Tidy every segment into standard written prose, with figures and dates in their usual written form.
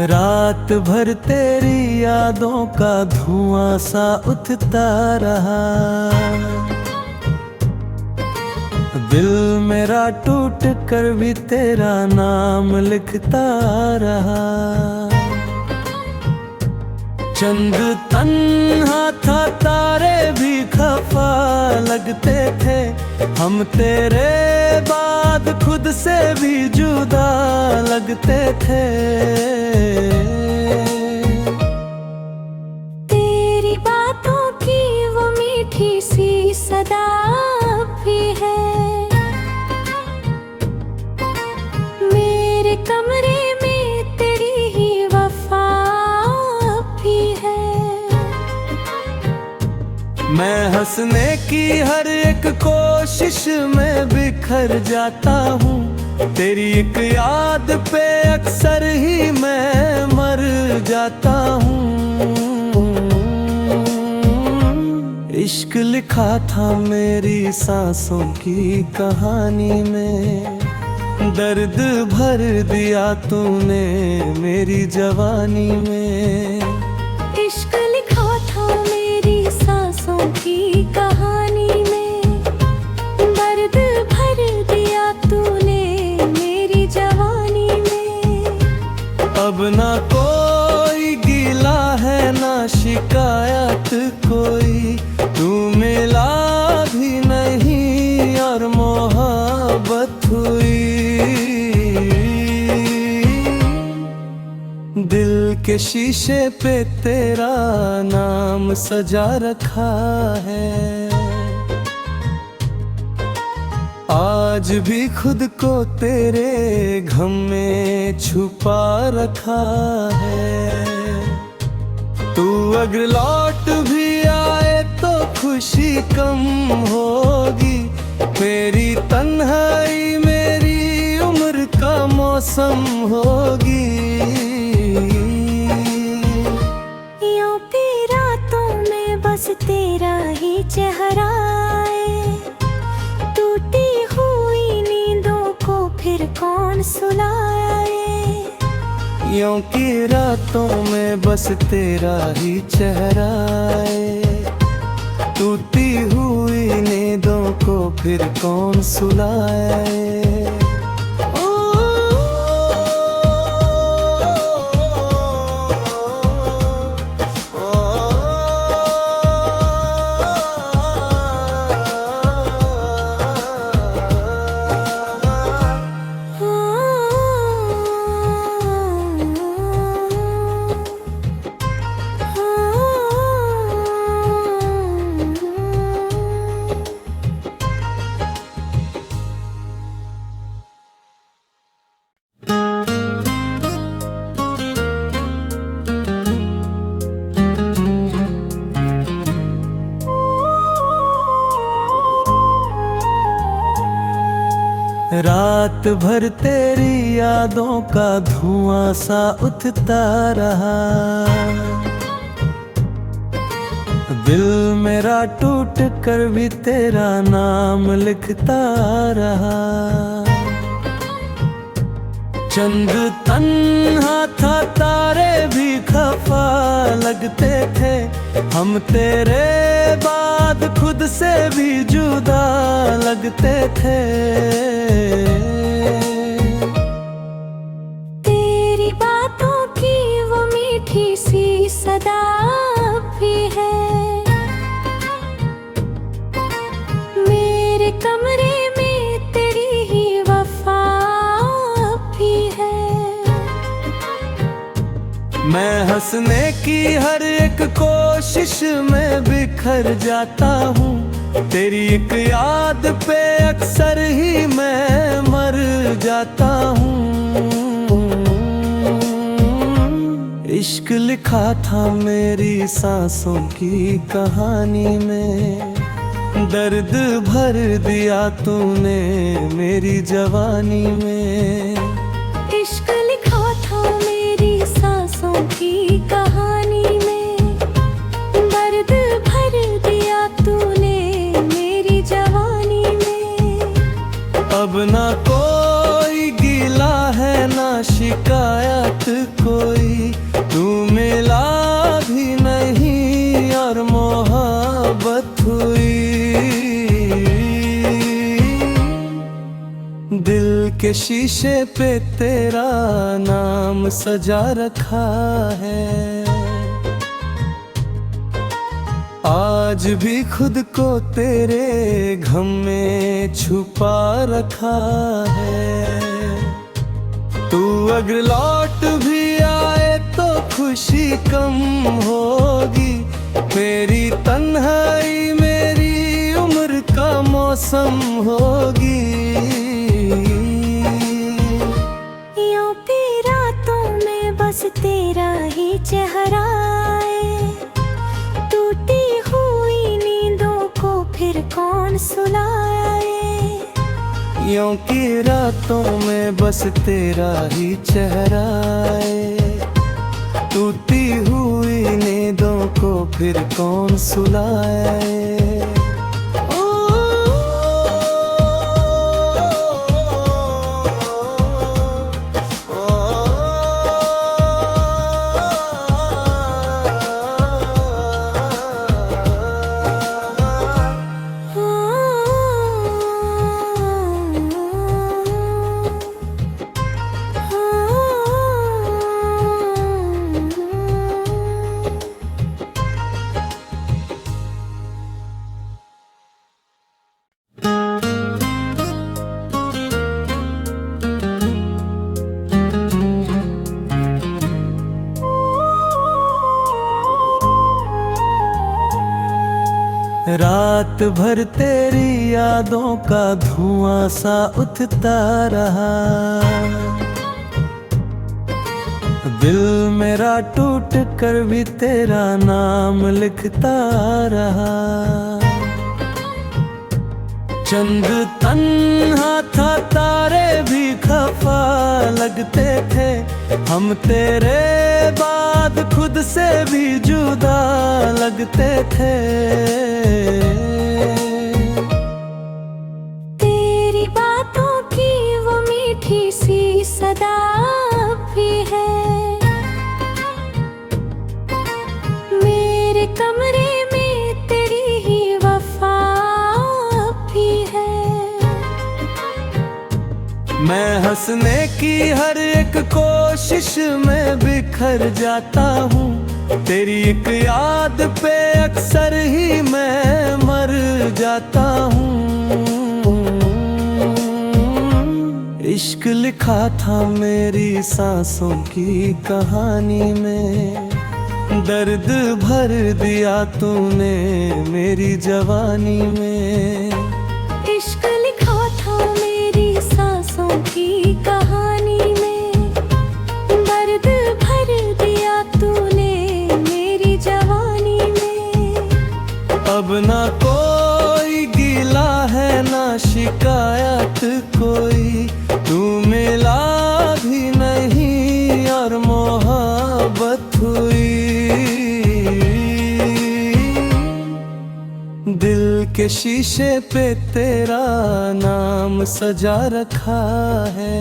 रात भर तेरी यादों का धुआं सा उठता रहा। दिल मेरा टूट कर भी तेरा नाम लिखता रहा। चंद तन्हा था, तारे भी खफा लगते थे। हम तेरे बाद खुद से भी जुदा लगते थे। तेरी बातों की वो मीठी सी सदा भी है। मेरे कमरे में तेरी ही वफा भी है। मैं हंसने की हर एक कोशिश में बिखर जाता हूँ। तेरी एक याद पे अक्सर ही मैं मर जाता हूँ। इश्क लिखा था मेरी सांसों की कहानी में। दर्द भर दिया तूने मेरी जवानी में। इश्क लिखा था मेरी सांसों की कहानी में। दर्द भर दिया तूने मेरी जवानी में। अब ना कोई गिला है ना शिकायत कोई। तू मिला भी नहीं और मोहब्बत हुई। दिल के शीशे पे तेरा नाम सजा रखा है। आज भी खुद को तेरे गम में छुपा रखा है। तू अगर लौट भी आए तो खुशी कम होगी। मेरी तन्हाई मेरी उम्र का मौसम होगी। यूं भी रातों में बस तेरा ही चेहरा है। टूटी हुई नींदों को फिर कौन सुलाए। यूं की रातों में बस तेरा ही चेहरा है। टूटी हुई नींदों को फिर कौन सुलाए। रात भर तेरी यादों का धुआं सा उठता रहा। दिल मेरा टूट कर भी तेरा नाम लिखता रहा। चंद तन्हा था, तारे भी खफा लगते थे। हम तेरे बाद खुद से भी जुदा लगते थे। तेरी बातों की वो मीठी सी सदा भी है। मेरे कमरे में तेरी ही वफा भी है। मैं हंसने की हर एक कोशिश में बिखर जाता हूँ। तेरी एक याद पे अक्सर ही मैं मर जाता हूँ। इश्क लिखा था मेरी सांसों की कहानी में। दर्द भर दिया तूने मेरी जवानी में। इश्क लिखा था मेरी सांसों की कहानी में। दर्द भर दिया तूने मेरी जवानी में। अब ना कोई गिला है ना शिकायत कोई। के शीशे पे तेरा नाम सजा रखा है। आज भी खुद को तेरे गम में छुपा रखा है। तू अगर लौट भी आए तो खुशी कम होगी। मेरी तन्हाई मेरी उम्र का मौसम होगी। यूं भी रातों में बस तेरा ही चेहरा है। टूटी हुई नींदों को फिर कौन सुलाए। यूं की रातों में बस तेरा ही चेहरा है। टूटी हुई नींदों को फिर कौन सुलाए। रात भर तेरी यादों का धुआं सा उठता रहा। दिल मेरा टूट कर भी तेरा नाम लिखता रहा। चंद तन्हा था तारे भी खफा लगते थे। हम तेरे बाद खुद से भी जुदा लगते थे। तेरी बातों की वो मीठी सी सदा भी है। मेरे कमरे में तेरी ही वफा भी है। मैं हंसने की हर एक कोशिश में बिखर जाता हूँ। तेरी एक याद पे अक्सर ही मैं मर जाता हूँ। इश्क लिखा था मेरी सांसों की कहानी में। दर्द भर दिया तूने मेरी जवानी में। इश्क लिखा था मेरी सांसों की कहानी में। दर्द भर दिया तूने मेरी जवानी में। अब ना कोई गिला है ना शिकायत कोई। तू मिला भी नहीं और मोहब्बत हुई। दिल के शीशे पे तेरा नाम सजा रखा है।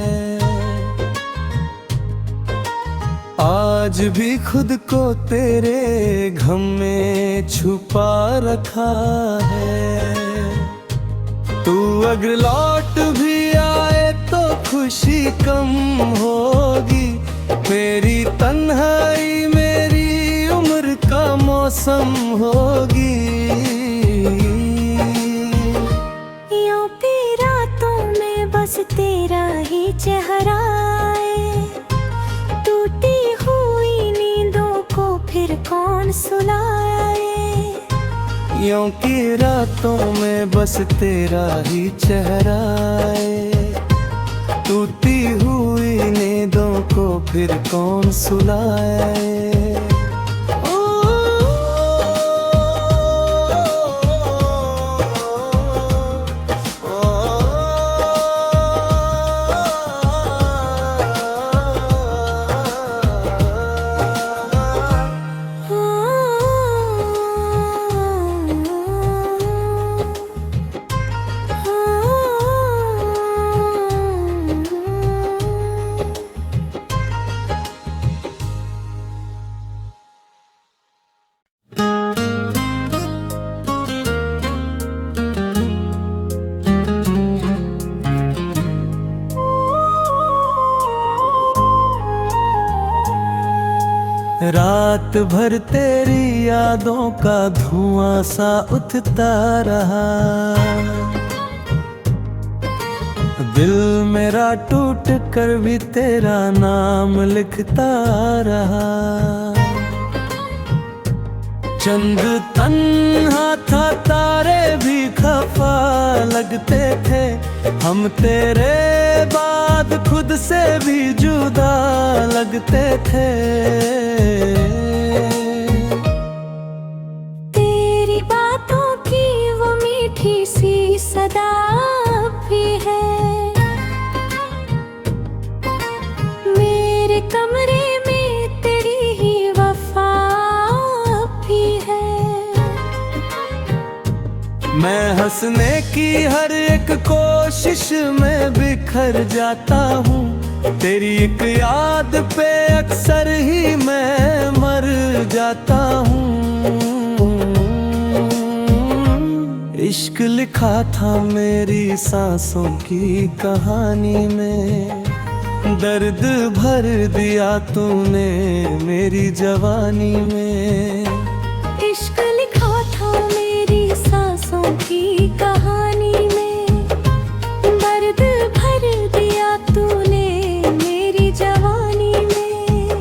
आज भी खुद को तेरे गम में छुपा रखा है। तू अगर लौट भी आए तो खुशी कम होगी। मेरी तन्हाई मेरी उम्र का मौसम होगी। यूं भी रातों में बस तेरा ही चेहरा है। टूटी हुई नींदों को फिर कौन सुलाए। यूं की रातों में बस तेरा ही चेहरा है। टूटी हुई नींदों को फिर कौन सुलाए। रात भर तेरी यादों का धुआं सा उठता रहा, दिल मेरा टूट कर भी तेरा नाम लिखता रहा। चंद तन्हा था, तारे भी खफा लगते थे, हम तेरे बाद खुद से भी जुदा लगते थे। तेरी बातों की वो मीठी सी सदा भी है, मेरे कमरे में तेरी ही वफा भी है। मैं हंसने की हर एक कोशिश में बिखर जाता हूँ, तेरी एक याद पे अक्सर ही मैं मर जाता हूँ। इश्क लिखा था मेरी सांसों की कहानी में, दर्द भर दिया तूने मेरी जवानी में। इश्क लिखा था मेरी सांसों की कहानी में, दर्द भर दिया तूने मेरी जवानी में।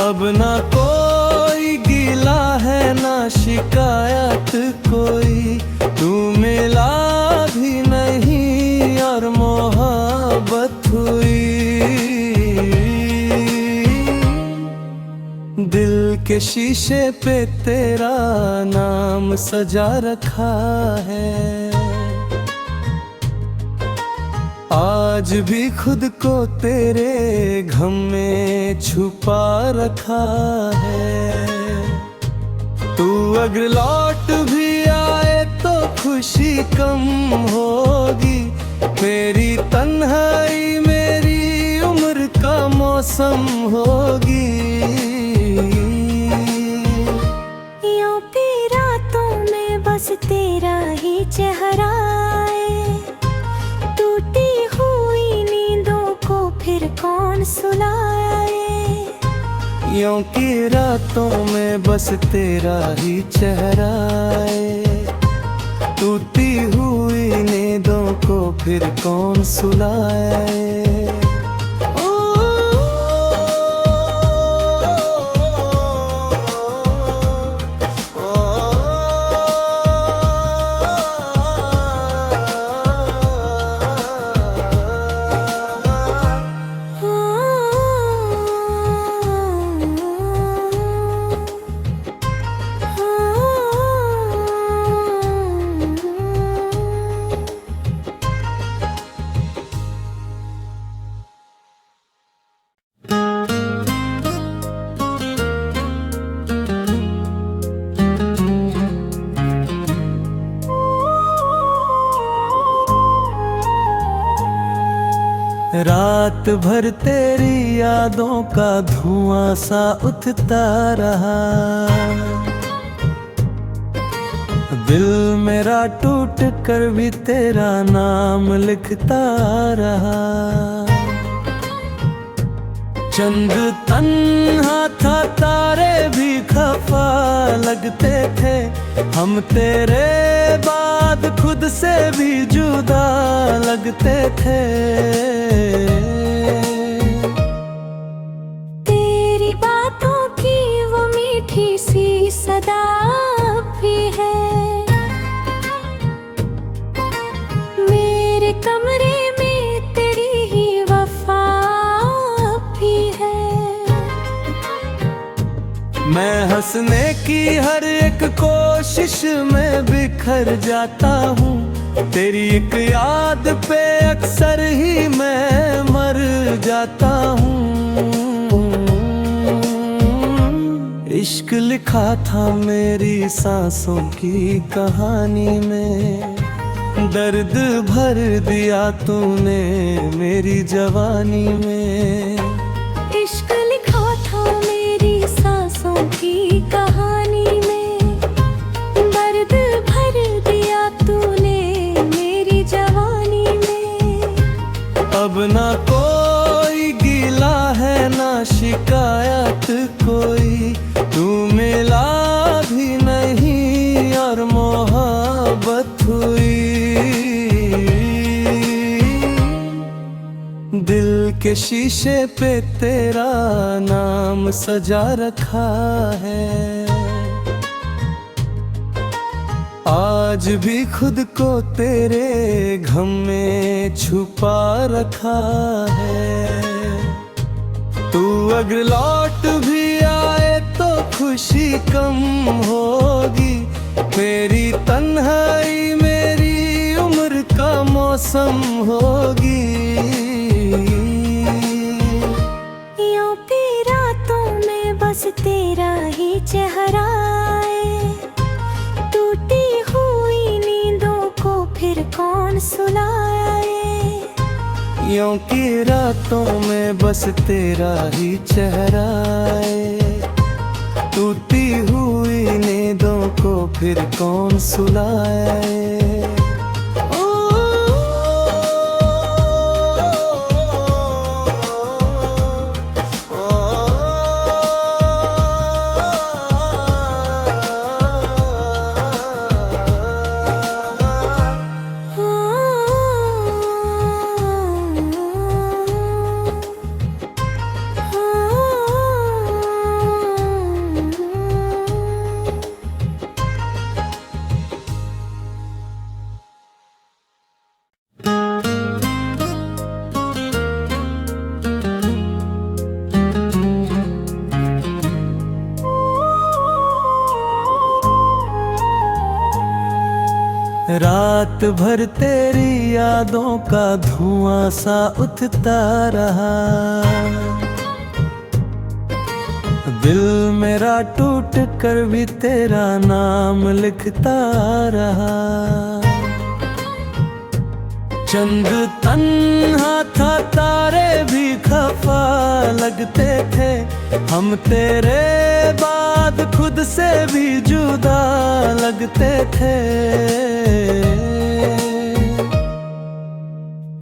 अब ना कोई गिला है ना शिकायत कोई, तू मिला भी नहीं और मोहब्बत हुई। दिल के शीशे पे तेरा नाम सजा रखा है, आज भी खुद को तेरे गम में छुपा रखा है। तू अगर लौट भी आए तो खुशी कम होगी, मेरी तन्हाई मेरी उम्र का मौसम होगी। यूं भी रातों में बस तेरा ही चेहरा आए, टूटी हुई नींदों को फिर कौन सुलाए। यूं की रातों में बस तेरा ही चेहरा आए, टूटी हुई नींदों को फिर कौन सुलाए। रात भर तेरी यादों का धुआं सा उठता रहा, दिल मेरा टूट कर भी तेरा नाम लिखता रहा। चंद तन्हा था, तारे भी खफा लगते थे, हम तेरे बाद खुद से भी जुदा लगते थे। तेरी बातों की वो मीठी सी सदा भी है, मेरे कमरे में तेरी ही वफा भी है। मैं हंसने की हर एक कोशिश में बिखर जाता हूँ, तेरी एक याद पे अक्सर ही मैं मर जाता हूँ। इश्क लिखा था मेरी सांसों की कहानी में, दर्द भर दिया तूने मेरी जवानी में। इश्क लिखा था मेरी सांसों की कहानी में, दर्द भर दिया तूने मेरी जवानी में। अब ना कोई गिला है ना शिकायत कोई, के शीशे पे तेरा नाम सजा रखा है। आज भी खुद को तेरे गम में छुपा रखा है। तू अगर लौट भी आए तो खुशी कम होगी। मेरी तन्हाई मेरी उम्र का मौसम होगी। यूं भी रातों में बस तेरा ही चेहरा है। टूटी हुई नींदों को फिर कौन सुलाए। यूं की रातों में बस तेरा ही चेहरा है। टूटी हुई नींदों को फिर कौन सुलाए। रात भर तेरी यादों का धुआं सा उठता रहा। दिल मेरा टूट कर भी तेरा नाम लिखता रहा। चंद तन्हा था तारे भी खफा लगते थे। हम तेरे बाद खुद से भी जुदा लगते थे।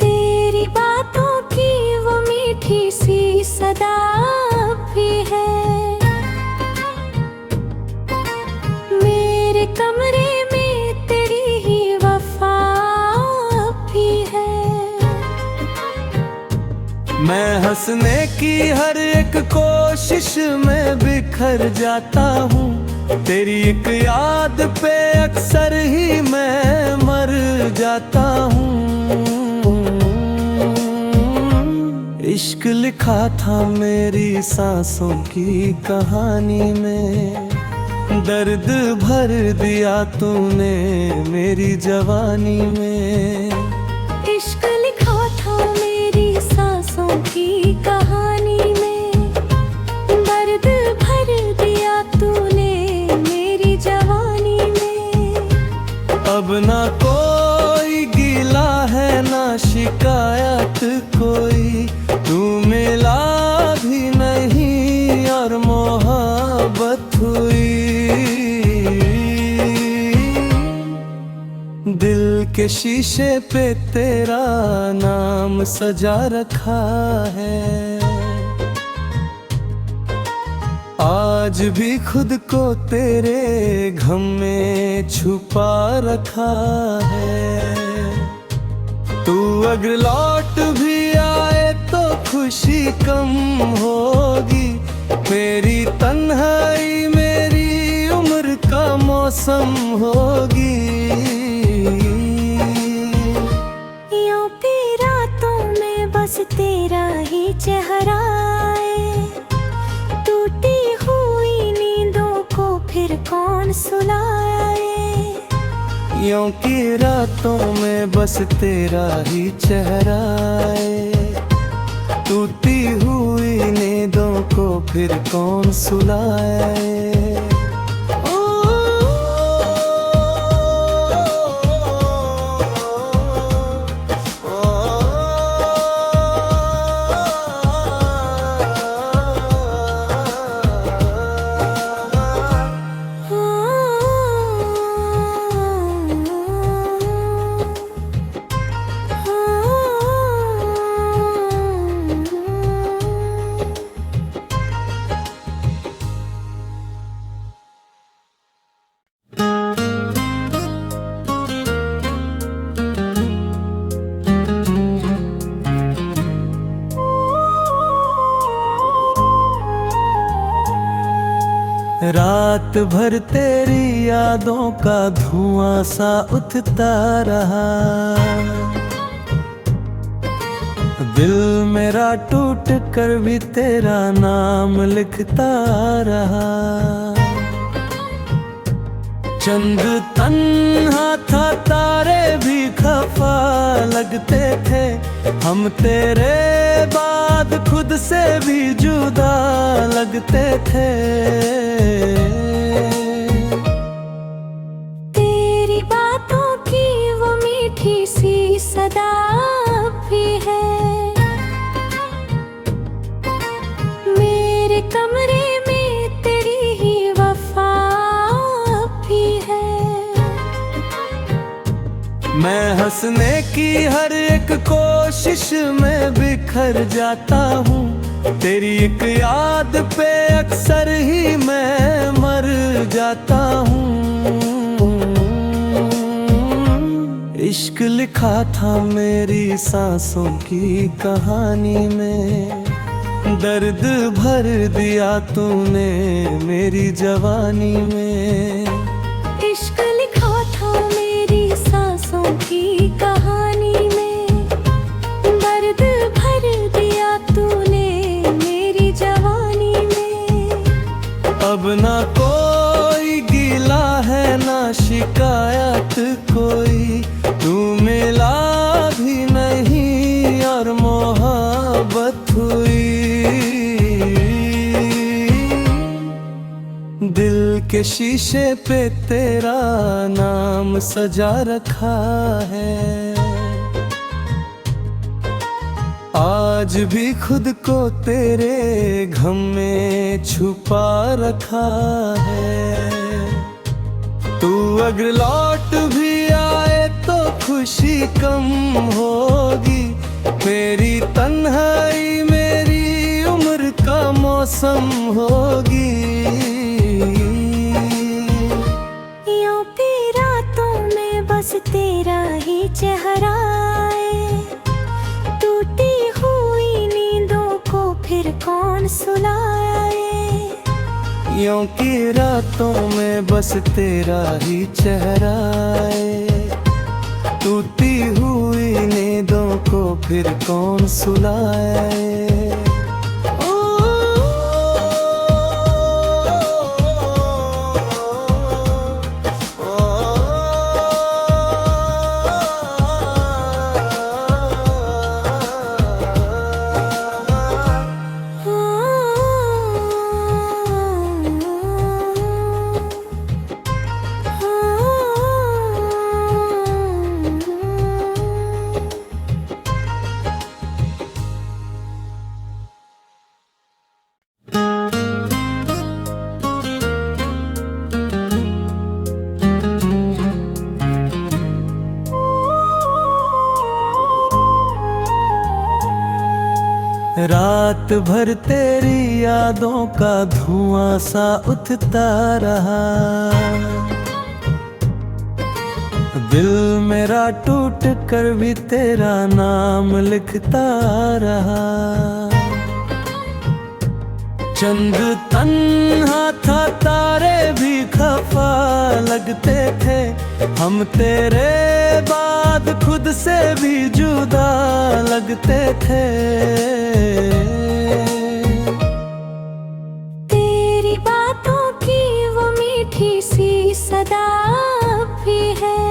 तेरी बातों की वो मीठी सी सदा भी है। मेरे कमरे में तेरी ही वफा भी है। मैं हंसने की हर एक कोशिश में बिखर जाता हूँ। तेरी एक याद पे अक्सर ही मैं मर जाता हूँ। इश्क लिखा था मेरी सांसों की कहानी में। दर्द भर दिया तूने मेरी जवानी में। इश्क लिखा था मेरी सांसों की कहानी में। दर्द भर दिया तूने मेरी जवानी में। अब ना कोई गिला है ना शिकायत कोई। तू मिला भी नहीं और मोहब्बत हुई। दिल के शीशे पे तेरा नाम सजा रखा है। आज भी खुद को तेरे गम में छुपा रखा है। तू अगर लौट भी आए तो खुशी कम होगी। मेरी तन्हाई मेरी उम्र का मौसम होगी। यूं भी रातों में बस तेरा ही चेहरा है। टूटी हुई नींदों को फिर कौन सुलाए। यूं की रातों में बस तेरा ही चेहरा है। टूटी हुई नींदों को फिर कौन सुलाए। रात भर तेरी यादों का धुआं सा उठता रहा, दिल मेरा टूट कर भी तेरा नाम लिखता रहा। चंद तन्हा था, तारे भी खफा लगते थे, हम तेरे बाद खुद से भी जुदा लगते थे। तेरी बातों की वो मीठी सी सदा भी है, मेरे कमरे में तेरी ही वफा भी है। मैं हंसने की हर एक कोशिश में बिखर जाता हूँ, तेरी एक याद पे अक्सर ही मैं मर जाता हूँ। इश्क लिखा था मेरी सांसों की कहानी में, दर्द भर दिया तूने मेरी जवानी में। इश्क लिखा था मेरी सांसों की कहानी में, दर्द भर दिया तूने मेरी जवानी में। अब ना कोई गिला है ना शिकायत कोई, तू मिला भी नहीं और मोहब्बत हुई। दिल के शीशे पे तेरा नाम सजा रखा है, आज भी खुद को तेरे गम में छुपा रखा है। तू अगर लौट भी आए तो खुशी कम होगी, मेरी तन्हाई मेरी उम्र का मौसम होगी। यूं भी रातों में बस तेरा ही चेहरा है, टूटी हुई नींदों को फिर कौन सुलाए। यूं की रातों में बस तेरा ही चेहरा है, टूटी हुई नींदों को फिर कौन सुलाए। रात भर तेरी यादों का धुआं सा उठता रहा, दिल मेरा टूट कर भी तेरा नाम लिखता रहा। चंद तन्हा था, तारे भी खफा लगते थे, हम तेरे बाद खुद से भी जुदा लगते थे। तेरी बातों की वो मीठी सी सदा भी है,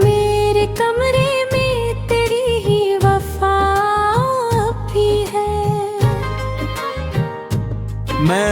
मेरे कमरे में तेरी ही वफा भी है। मैं